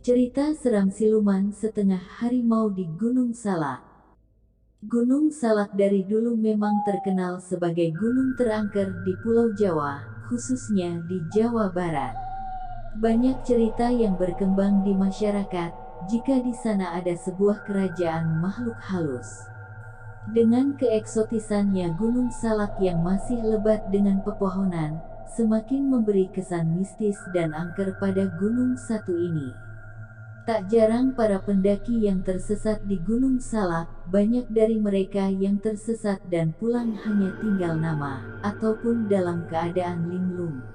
Cerita seram siluman setengah harimau di Gunung Salak. Gunung Salak dari dulu memang terkenal sebagai gunung terangker di Pulau Jawa, khususnya di Jawa Barat. Banyak cerita yang berkembang di masyarakat, jika di sana ada sebuah kerajaan makhluk halus. Dengan keeksotisannya Gunung Salak yang masih lebat dengan pepohonan, semakin memberi kesan mistis dan angker pada gunung satu ini. Tak jarang para pendaki yang tersesat di Gunung Salak, banyak dari mereka yang tersesat dan pulang hanya tinggal nama, ataupun dalam keadaan linglung.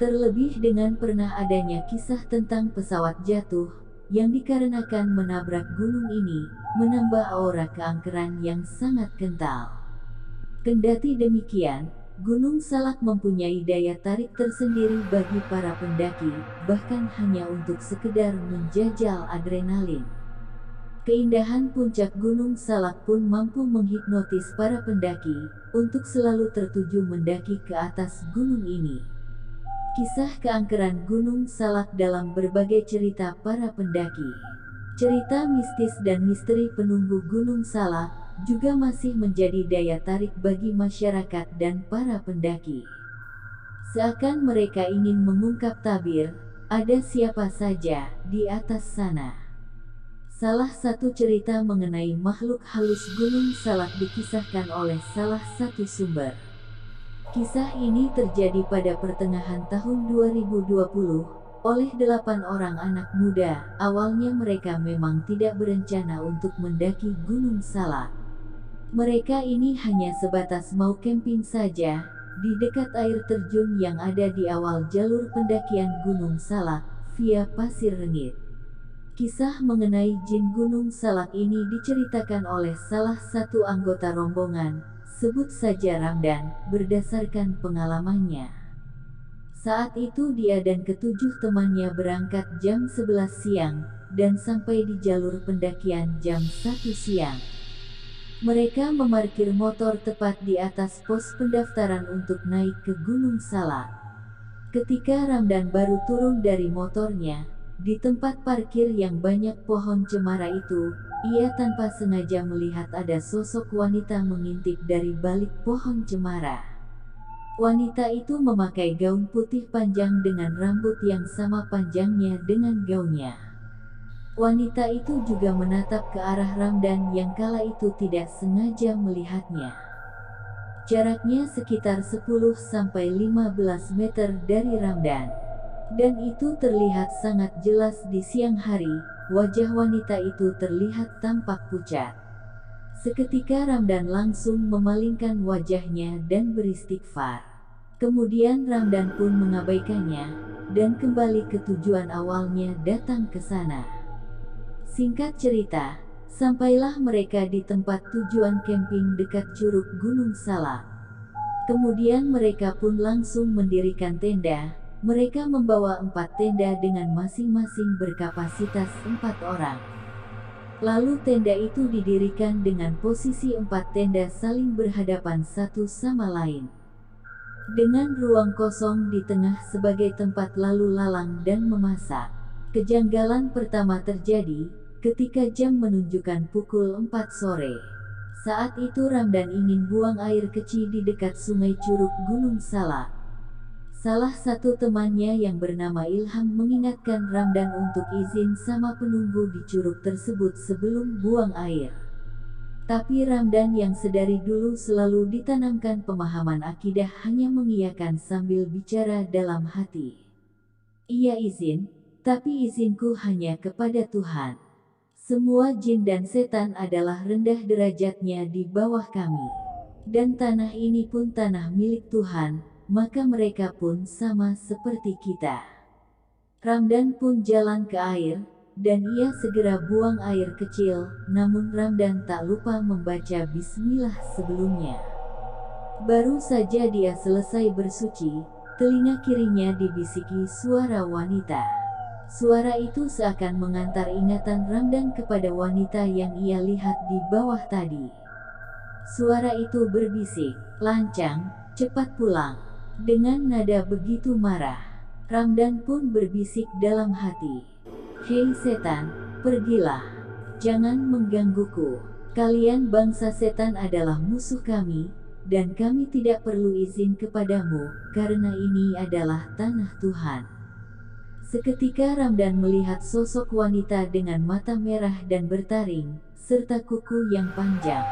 Terlebih dengan pernah adanya kisah tentang pesawat jatuh, yang dikarenakan menabrak gunung ini, menambah aura keangkeran yang sangat kental. Kendati demikian, Gunung Salak mempunyai daya tarik tersendiri bagi para pendaki, bahkan hanya untuk sekedar menjajal adrenalin. Keindahan puncak Gunung Salak pun mampu menghipnotis para pendaki, untuk selalu tertuju mendaki ke atas gunung ini. Kisah keangkeran Gunung Salak dalam berbagai cerita para pendaki. Cerita mistis dan misteri penunggu Gunung Salak juga masih menjadi daya tarik bagi masyarakat dan para pendaki. Seakan mereka ingin mengungkap tabir, ada siapa saja di atas sana. Salah satu cerita mengenai makhluk halus Gunung Salak dikisahkan oleh salah satu sumber. Kisah ini terjadi pada pertengahan tahun 2020, oleh 8 orang anak muda. Awalnya mereka memang tidak berencana untuk mendaki Gunung Salak. Mereka ini hanya sebatas mau camping saja, di dekat air terjun yang ada di awal jalur pendakian Gunung Salak, via Pasir Rengit. Kisah mengenai jin Gunung Salak ini diceritakan oleh salah satu anggota rombongan, sebut saja Ramdan, berdasarkan pengalamannya. Saat itu dia dan ketujuh temannya berangkat jam 11 siang, dan sampai di jalur pendakian jam 1 siang. Mereka memarkir motor tepat di atas pos pendaftaran untuk naik ke Gunung Salak. Ketika Ramdan baru turun dari motornya, di tempat parkir yang banyak pohon cemara itu, ia tanpa sengaja melihat ada sosok wanita mengintip dari balik pohon cemara. Wanita itu memakai gaun putih panjang dengan rambut yang sama panjangnya dengan gaunnya. Wanita itu juga menatap ke arah Ramdan yang kala itu tidak sengaja melihatnya. Jaraknya sekitar 10-15 meter dari Ramdan. Dan itu terlihat sangat jelas di siang hari, wajah wanita itu terlihat tampak pucat. Seketika Ramdan langsung memalingkan wajahnya dan beristighfar. Kemudian Ramdan pun mengabaikannya, dan kembali ke tujuan awalnya datang ke sana. Singkat cerita, sampailah mereka di tempat tujuan camping dekat Curug Gunung Salak. Kemudian mereka pun langsung mendirikan tenda. Mereka membawa 4 tenda dengan masing-masing berkapasitas 4 orang. Lalu tenda itu didirikan dengan posisi 4 tenda saling berhadapan satu sama lain. Dengan ruang kosong di tengah sebagai tempat lalu lalang dan memasak. Kejanggalan pertama terjadi ketika jam menunjukkan pukul 4 sore. Saat itu Ramdan ingin buang air kecil di dekat sungai Curug Gunung Salak. Salah satu temannya yang bernama Ilham mengingatkan Ramdan untuk izin sama penunggu di curug tersebut sebelum buang air. Tapi Ramdan yang sedari dulu selalu ditanamkan pemahaman akidah hanya mengiyakan sambil bicara dalam hati. Iya izin, tapi izinku hanya kepada Tuhan. Semua jin dan setan adalah rendah derajatnya di bawah kami. Dan tanah ini pun tanah milik Tuhan, maka mereka pun sama seperti kita. Ramdan pun jalan ke air, dan ia segera buang air kecil, namun Ramdan tak lupa membaca bismillah sebelumnya. Baru saja dia selesai bersuci, telinga kirinya dibisiki suara wanita. Suara itu seakan mengantar ingatan Ramdan kepada wanita yang ia lihat di bawah tadi. Suara itu berbisik, "Lancang, cepat pulang." Dengan nada begitu marah, Ramdan pun berbisik dalam hati, "Hei setan, pergilah. Jangan menggangguku. Kalian bangsa setan adalah musuh kami, dan kami tidak perlu izin kepadamu, karena ini adalah tanah Tuhan." Seketika Ramdan melihat sosok wanita dengan mata merah dan bertaring, serta kuku yang panjang.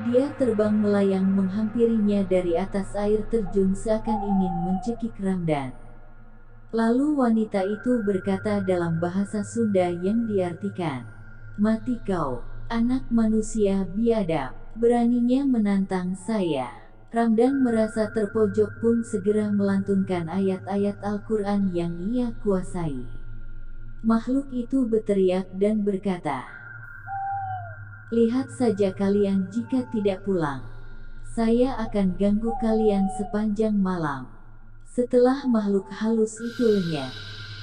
Dia terbang melayang menghampirinya dari atas air terjun seakan ingin mencekik Ramdan. Lalu wanita itu berkata dalam bahasa Sunda yang diartikan, "Mati kau, anak manusia biadab, beraninya menantang saya." Ramdan merasa terpojok pun segera melantunkan ayat-ayat Al-Quran yang ia kuasai. Makhluk itu berteriak dan berkata, "Lihat saja kalian jika tidak pulang. Saya akan ganggu kalian sepanjang malam." Setelah makhluk halus itu lenyap,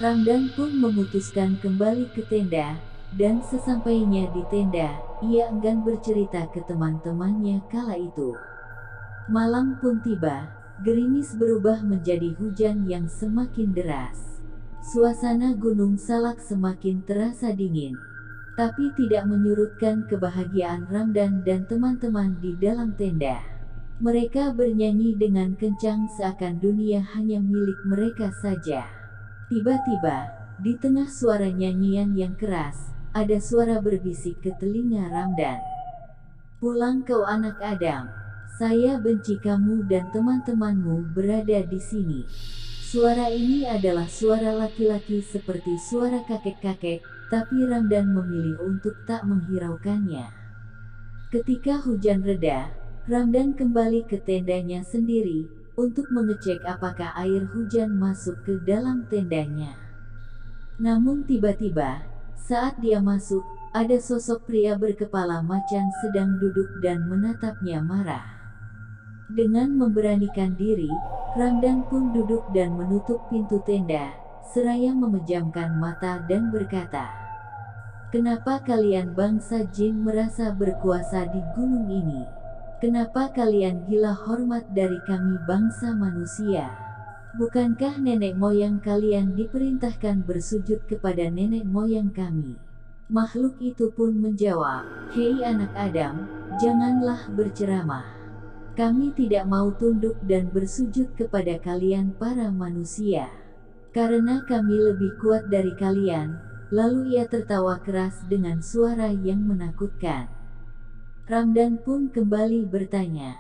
Ramdan pun memutuskan kembali ke tenda, dan sesampainya di tenda, ia enggan bercerita ke teman-temannya kala itu. Malam pun tiba, gerimis berubah menjadi hujan yang semakin deras. Suasana Gunung Salak semakin terasa dingin, tapi tidak menyurutkan kebahagiaan Ramdan dan teman-teman di dalam tenda. Mereka bernyanyi dengan kencang seakan dunia hanya milik mereka saja. Tiba-tiba, di tengah suara nyanyian yang keras, ada suara berbisik ke telinga Ramdan. "Pulang kau anak Adam. Saya benci kamu dan teman-temanmu berada di sini." Suara ini adalah suara laki-laki seperti suara kakek-kakek, tapi Ramdan memilih untuk tak menghiraukannya. Ketika hujan reda, Ramdan kembali ke tendanya sendiri, untuk mengecek apakah air hujan masuk ke dalam tendanya. Namun tiba-tiba, saat dia masuk, ada sosok pria berkepala macan sedang duduk dan menatapnya marah. Dengan memberanikan diri, Ramdan pun duduk dan menutup pintu tenda, seraya memejamkan mata dan berkata, "Kenapa kalian bangsa jin merasa berkuasa di gunung ini? Kenapa kalian gila hormat dari kami bangsa manusia? Bukankah nenek moyang kalian diperintahkan bersujud kepada nenek moyang kami?" Makhluk itu pun menjawab, "Hei anak Adam, janganlah berceramah. Kami tidak mau tunduk dan bersujud kepada kalian para manusia, karena kami lebih kuat dari kalian." Lalu ia tertawa keras dengan suara yang menakutkan. Ramdan pun kembali bertanya,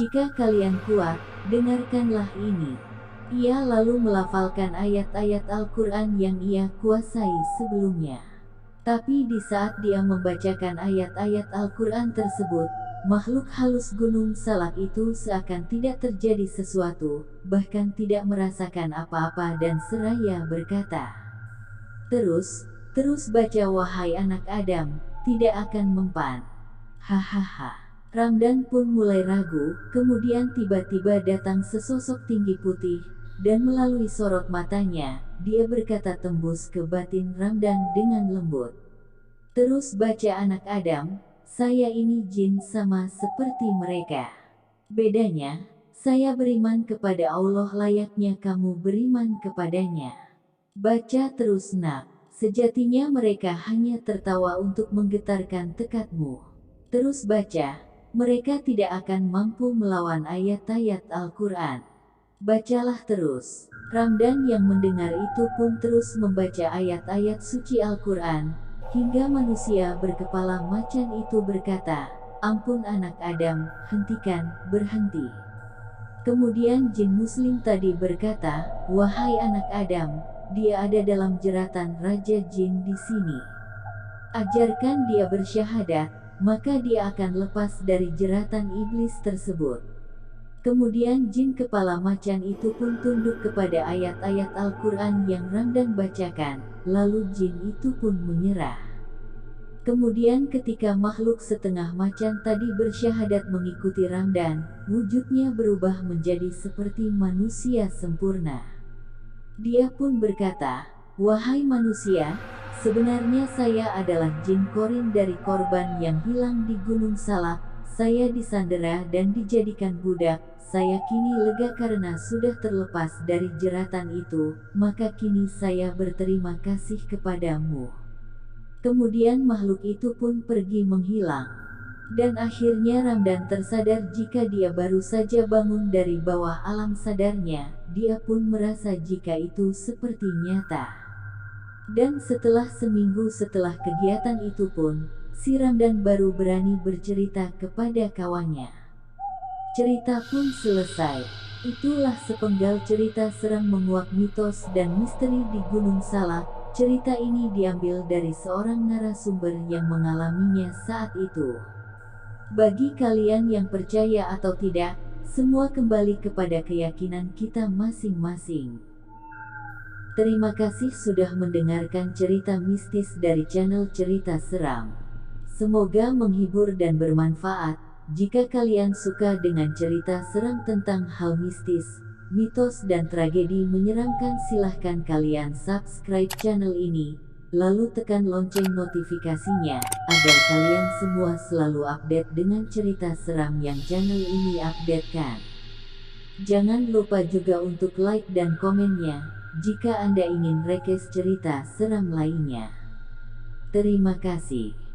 "Jika kalian kuat, dengarkanlah ini." Ia lalu melafalkan ayat-ayat Al-Quran yang ia kuasai sebelumnya. Tapi di saat dia membacakan ayat-ayat Al-Quran tersebut, makhluk halus Gunung Salak itu seakan tidak terjadi sesuatu, bahkan tidak merasakan apa-apa dan seraya berkata, Terus baca wahai anak Adam, tidak akan mempan." Hahaha. Ramdan pun mulai ragu, kemudian tiba-tiba datang sesosok tinggi putih, dan melalui sorot matanya, dia berkata tembus ke batin Ramdan dengan lembut, "Terus baca anak Adam, saya ini jin sama seperti mereka. Bedanya, saya beriman kepada Allah layaknya kamu beriman kepadanya. Baca terus nak, sejatinya mereka hanya tertawa untuk menggetarkan tekadmu. Terus baca, mereka tidak akan mampu melawan ayat-ayat Al-Quran. Bacalah terus." Ramdan yang mendengar itu pun terus membaca ayat-ayat suci Al-Quran, hingga manusia berkepala macan itu berkata, "Ampun anak Adam, hentikan, berhenti." Kemudian jin muslim tadi berkata, "Wahai anak Adam, dia ada dalam jeratan Raja Jin di sini. Ajarkan dia bersyahadat, maka dia akan lepas dari jeratan iblis tersebut." Kemudian jin kepala macan itu pun tunduk kepada ayat-ayat Al-Quran yang Ramdan bacakan, lalu jin itu pun menyerah. Kemudian ketika makhluk setengah macan tadi bersyahadat mengikuti Ramdan, wujudnya berubah menjadi seperti manusia sempurna. Dia pun berkata, "Wahai manusia, sebenarnya saya adalah jin korin dari korban yang hilang di Gunung Salak. Saya disandera dan dijadikan budak. Saya kini lega karena sudah terlepas dari jeratan itu, maka kini saya berterima kasih kepadamu. Kemudian makhluk itu pun pergi menghilang. Dan akhirnya Ramdan tersadar jika dia baru saja bangun dari bawah alam sadarnya. Dia pun merasa jika itu seperti nyata. Dan setelah seminggu setelah kegiatan itu pun, si Ramdan baru berani bercerita kepada kawannya. Cerita pun selesai. Itulah sepenggal cerita seram menguak mitos dan misteri di Gunung Salak. Cerita ini diambil dari seorang narasumber yang mengalaminya saat itu. Bagi kalian yang percaya atau tidak, semua kembali kepada keyakinan kita masing-masing. Terima kasih sudah mendengarkan cerita mistis dari channel Cerita Seram. Semoga menghibur dan bermanfaat. Jika kalian suka dengan cerita seram tentang hal mistis, mitos dan tragedi menyeramkan, silahkan kalian subscribe channel ini, lalu tekan lonceng notifikasinya, agar kalian semua selalu update dengan cerita seram yang channel ini updatekan. Jangan lupa juga untuk like dan komennya, jika Anda ingin request cerita seram lainnya. Terima kasih.